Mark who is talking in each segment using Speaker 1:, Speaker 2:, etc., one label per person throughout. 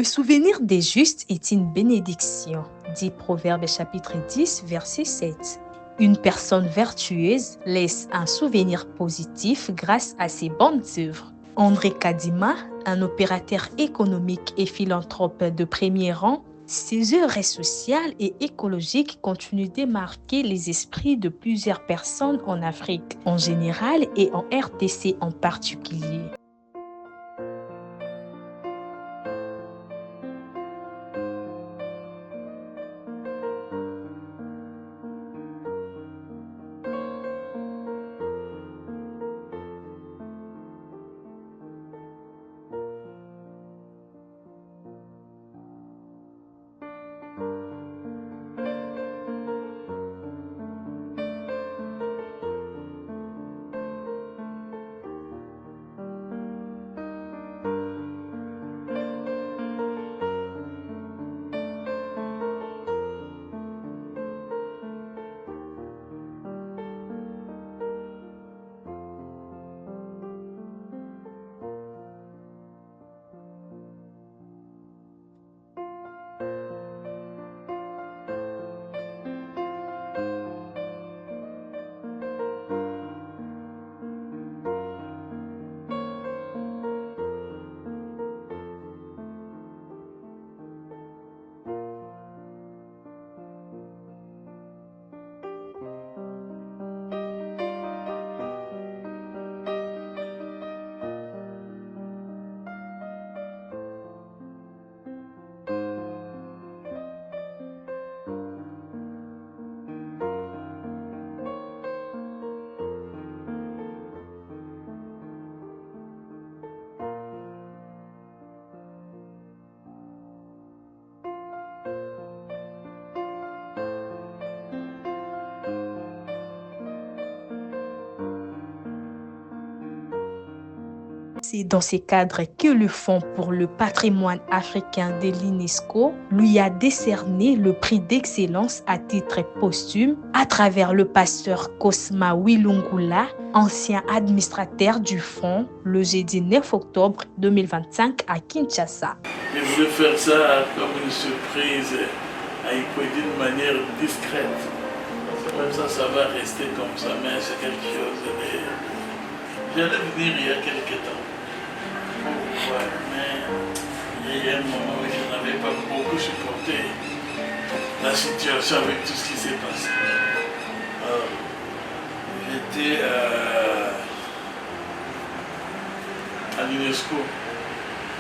Speaker 1: souvenir des justes est une bénédiction, dit Proverbe chapitre 10, verset 7. Une personne vertueuse laisse un souvenir positif grâce à ses bonnes œuvres. André Kadima, un opérateur économique et philanthrope de premier rang, ses œuvres sociales et écologiques continuent de marquer les esprits de plusieurs personnes en Afrique en général et en RDC en particulier. C'est dans ces cadres que le Fonds pour le patrimoine africain de l'UNESCO lui a décerné le prix d'excellence à titre posthume à travers le pasteur Cosma Wilungula, ancien administrateur du fonds, le jeudi 9 octobre 2025 à Kinshasa.
Speaker 2: Je voulais faire ça comme une surprise à Ikoui d'une manière discrète. C'est comme ça va rester comme ça, mais c'est quelque chose de... J'allais venir il y a quelques temps. Ouais, mais il y a un moment où je n'avais pas beaucoup supporté la situation avec tout ce qui s'est passé. Alors, j'étais à l'UNESCO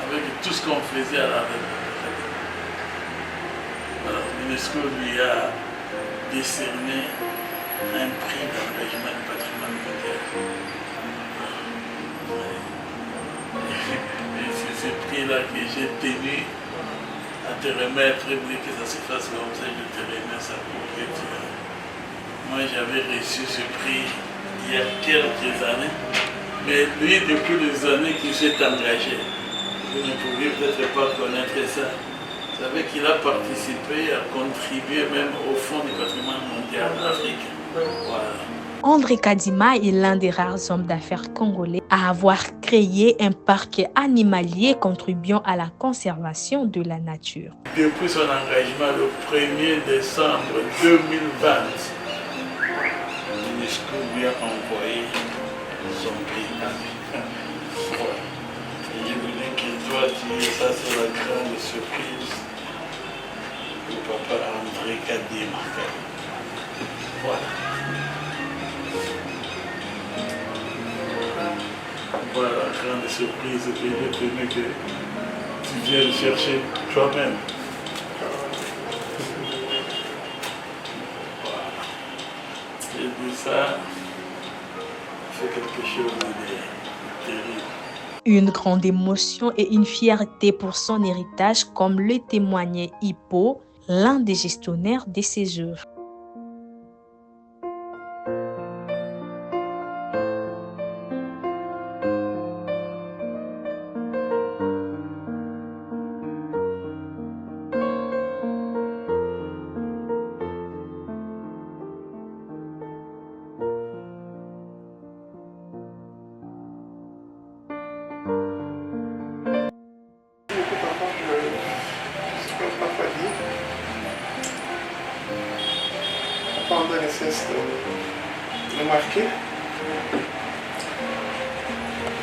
Speaker 2: avec tout ce qu'on faisait à la République. Alors, l'UNESCO lui a décerné un prix d'engagement du patrimoine mondial. Et c'est ce prix-là que j'ai tenu à te remettre, et que ça se fasse comme ça, je te remets ça pour que tu... Moi, j'avais reçu ce prix il y a quelques années, mais lui, depuis les années qu'il s'est engagé, vous ne pouviez peut-être pas connaître ça. Vous savez qu'il a participé, a contribué même au Fonds du patrimoine mondial africain. Voilà.
Speaker 1: André Kadima est l'un des rares hommes d'affaires congolais à avoir créé un parc animalier contribuant à la conservation de la nature.
Speaker 2: Depuis son engagement le 1er décembre 2020, l'UNESCO lui a envoyé son prix. Je voulais que toi tu aies ça, c'est la grande surprise de papa André Kadima. Voilà. Voilà la grande surprise que j'ai tenue que tu viennes chercher toi-même. Voilà. J'ai dit ça, c'est quelque chose de terrible.
Speaker 1: Une grande émotion et une fierté pour son héritage, comme le témoignait Hippo, l'un des gestionnaires de ces œuvres.
Speaker 3: André ne cesse de marquer.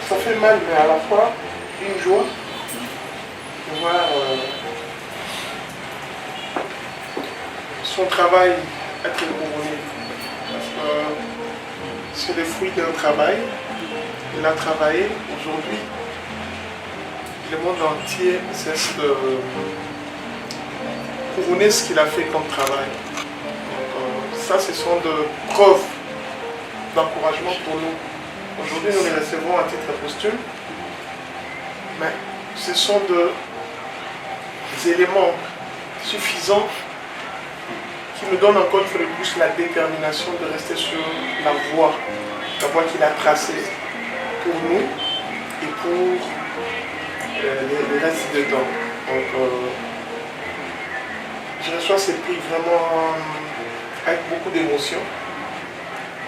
Speaker 3: Ça fait mal, mais à la fois une joie de voir son travail être couronné. Parce que c'est le fruit d'un travail. Il a travaillé aujourd'hui. Le monde entier cesse de couronner ce qu'il a fait comme travail. Donc, ça, ce sont de preuves d'encouragement pour nous. Aujourd'hui, nous les recevons à titre posthume, mais ce sont des éléments suffisants qui nous donnent encore une fois de plus la détermination de rester sur la voie qu'il a tracée pour nous et pour le reste de temps. Donc, je reçois ces prix vraiment avec beaucoup d'émotion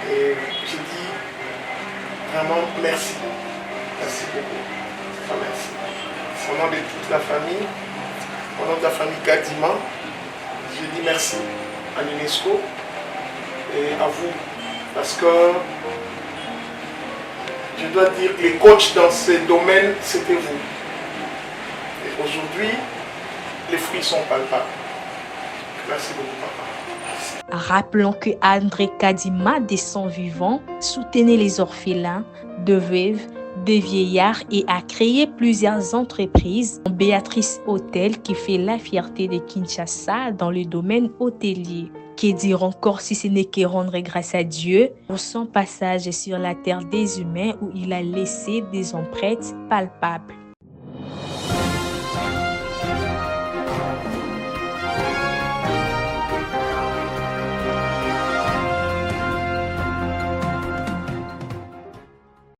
Speaker 3: et je dis vraiment merci. Merci beaucoup. Enfin, merci. Au nom de toute la famille, au nom de la famille Kadima, je dis merci à l'UNESCO et à vous. Parce que je dois dire que les coachs dans ces domaines, c'était vous. Et aujourd'hui, les fruits sont palpables. Merci beaucoup, papa.
Speaker 1: Rappelons que André Kadima, de son vivant, soutenait les orphelins, de veuves, des vieillards et a créé plusieurs entreprises. Béatrice Hôtel qui fait la fierté de Kinshasa dans le domaine hôtelier. Que dire encore si ce n'est que rendre grâce à Dieu pour son passage sur la terre des humains où il a laissé des empreintes palpables.